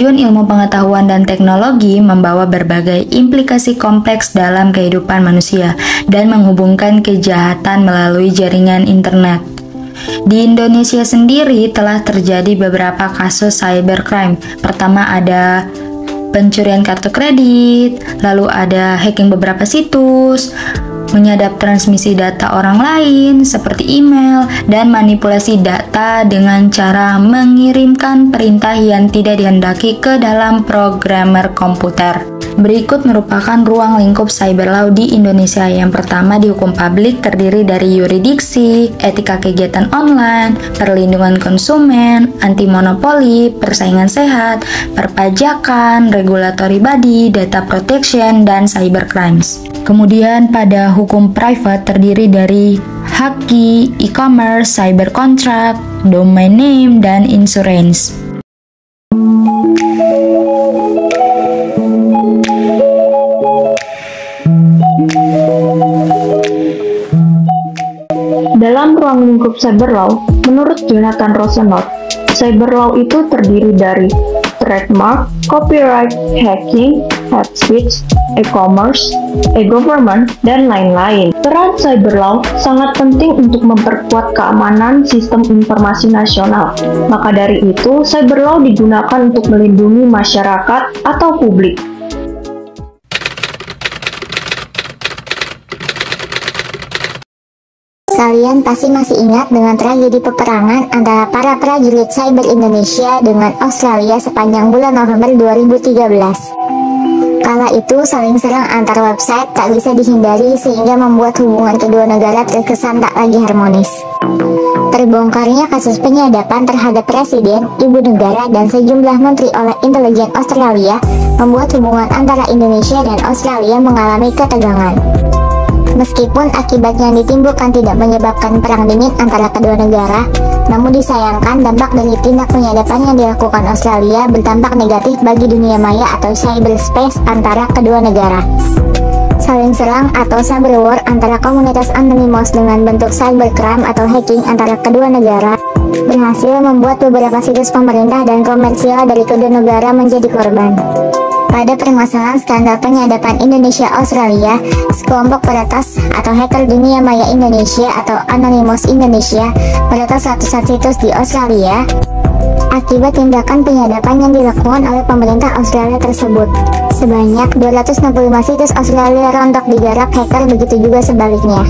Kemajuan ilmu pengetahuan dan teknologi membawa berbagai implikasi kompleks dalam kehidupan manusia dan menghubungkan kejahatan melalui jaringan internet. Di Indonesia sendiri telah terjadi beberapa kasus cybercrime. Pertama ada pencurian kartu kredit, lalu ada hacking beberapa situs, menyadap transmisi data orang lain seperti email, dan manipulasi data dengan cara mengirimkan perintah yang tidak dihendaki ke dalam programmer komputer. Berikut merupakan ruang lingkup cyber law di Indonesia. Yang pertama di hukum publik terdiri dari yuridiksi, etika kegiatan online, perlindungan konsumen, anti monopoli, persaingan sehat, perpajakan, regulatory body, data protection, dan cyber crimes. Kemudian pada hukum private terdiri dari haki, e-commerce, cyber contract, domain name, dan insurance. Dalam ruang lingkup cyber law, menurut Jonathan Rosenthal, cyber law itu terdiri dari trademark, copyright, hacking, hate speech, e-commerce, e-government, dan lain-lain. Peran cyber law sangat penting untuk memperkuat keamanan sistem informasi nasional. Maka dari itu, cyber law digunakan untuk melindungi masyarakat atau publik. Kalian pasti masih ingat dengan tragedi peperangan antara para prajurit cyber Indonesia dengan Australia sepanjang bulan November 2013. Kala itu saling serang antar website tak bisa dihindari sehingga membuat hubungan kedua negara terkesan tak lagi harmonis. Terbongkarnya kasus penyadapan terhadap presiden, ibu negara, dan sejumlah menteri oleh intelijen Australia membuat hubungan antara Indonesia dan Australia mengalami ketegangan. Meskipun akibat yang ditimbulkan tidak menyebabkan perang dingin antara kedua negara, namun disayangkan dampak dari tindak penyadapan yang dilakukan Australia berdampak negatif bagi dunia maya atau cyberspace antara kedua negara. Saling serang atau cyber war antara komunitas anonymous dengan bentuk cybercrime atau hacking antara kedua negara berhasil membuat beberapa situs pemerintah dan komersial dari kedua negara menjadi korban. Pada permasalahan skandal penyadapan Indonesia-Australia, sekelompok peretas atau hacker dunia maya Indonesia atau Anonymous Indonesia meretas ratusan situs di Australia akibat tindakan penyadapan yang dilakukan oleh pemerintah Australia tersebut. Sebanyak 265 situs Australia rontok digarap hacker, begitu juga sebaliknya.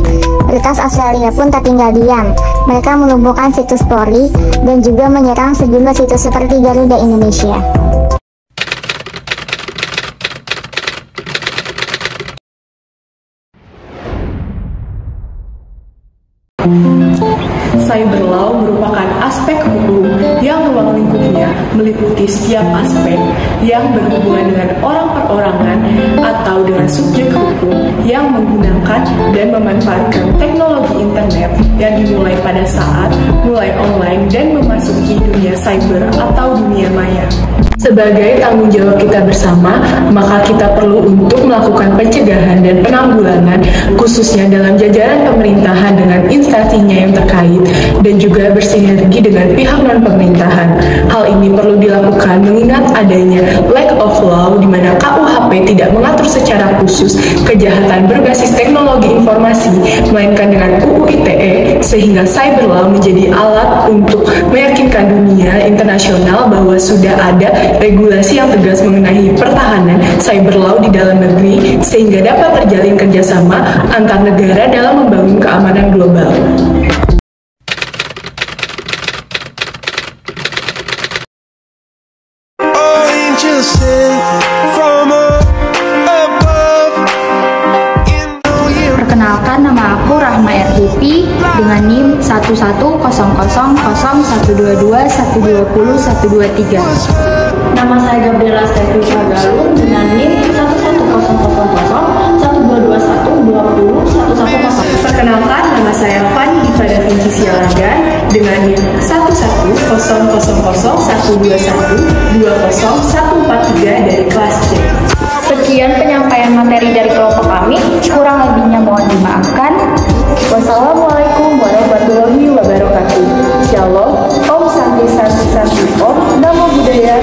Peretas Australia pun tak tinggal diam. Mereka melumpuhkan situs Polri dan juga menyerang sejumlah situs seperti Garuda Indonesia. Cyber law merupakan aspek hukum yang ruang lingkupnya meliputi setiap aspek yang berhubungan dengan orang perorangan atau dengan subjek hukum yang menggunakan dan memanfaatkan teknologi internet yang dimulai pada saat mulai online dan memasuki dunia cyber atau dunia maya. Sebagai tanggung jawab kita bersama, maka kita perlu untuk melakukan pencegahan dan penanggulangan khususnya dalam jajaran pemerintahan dengan instansinya yang terkait dan juga bersinergi dengan pihak non-pemerintahan. Hal ini perlu dilakukan mengingat adanya lack of law di mana KUHP tidak mengatur secara khusus kejahatan berbasis teknologi informasi, melainkan dengan UU ITE, sehingga cyber law menjadi alat untuk meyakinkan dunia internasional bahwa sudah ada regulasi yang tegas mengenai pertahanan cyber law di dalam negeri sehingga dapat terjalin kerjasama antar negara dalam membangun keamanan global. Perkenalkan, nama aku Rahma RDP dengan NIM 110012122120123. Nama saya Gabriela Stefisha Galung dengan NIM 110002021201110. Perkenalkan, nama saya Fani Diva Da Vinci Sialagan dengan NIM 1100012120143 dari kelas C. Sekian penyampaian materi dari kelompok kami, kurang lebihnya mohon dimaafkan. Wassalamualaikum warahmatullahi wabarakatuh. Shalom, Om Santi Santi Santi Om, Namo Buddhaya.